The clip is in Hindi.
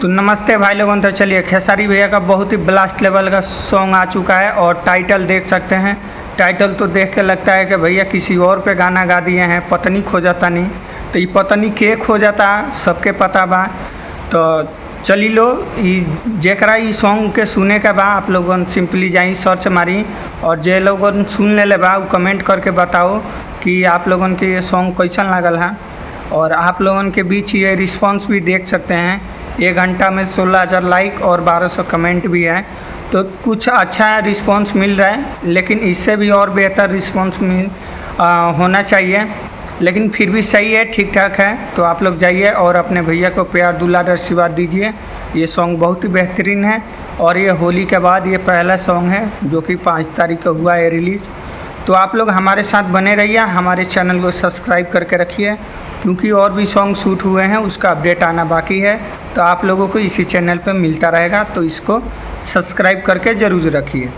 तो नमस्ते भाई लोगों। तो चलिए, खेसारी भैया का बहुत ही ब्लास्ट लेवल का सॉन्ग आ चुका है और टाइटल देख सकते हैं। टाइटल तो देख के लगता है कि भैया किसी और पे गाना गा दिए हैं, पत्नी खो जाता नहीं। तो ये पत्नी के खो जाता सबके पता बा। तो चली लो जेकरा ई सॉन्ग के सुने के बा आप लोगन सिंपली जाई सर्च मारी और जे लोगन सुन ले बा कमेंट करके बताओ कि आप लोगन के ये सॉन्ग कैसन लागल है। और आप लोगन के बीच ये रिस्पांस भी देख सकते हैं, 1 घंटा में 16,000 लाइक और 1200 कमेंट भी है। तो कुछ अच्छा रिस्पांस मिल रहा है, लेकिन इससे भी और बेहतर रिस्पांस होना चाहिए। लेकिन फिर भी सही है, ठीक ठाक है। तो आप लोग जाइए और अपने भैया को प्यार दुलार आशीर्वाद दीजिए। ये सॉन्ग बहुत ही बेहतरीन है और ये होली के बाद ये पहला सॉन्ग है जो कि 5 तारीख को हुआ है रिलीज़। तो आप लोग हमारे साथ बने रहिए, हमारे चैनल को सब्सक्राइब करके रखिए, क्योंकि और भी सॉन्ग शूट हुए हैं उसका अपडेट आना बाकी है। तो आप लोगों को इसी चैनल पर मिलता रहेगा, तो इसको सब्सक्राइब करके ज़रूर रखिए।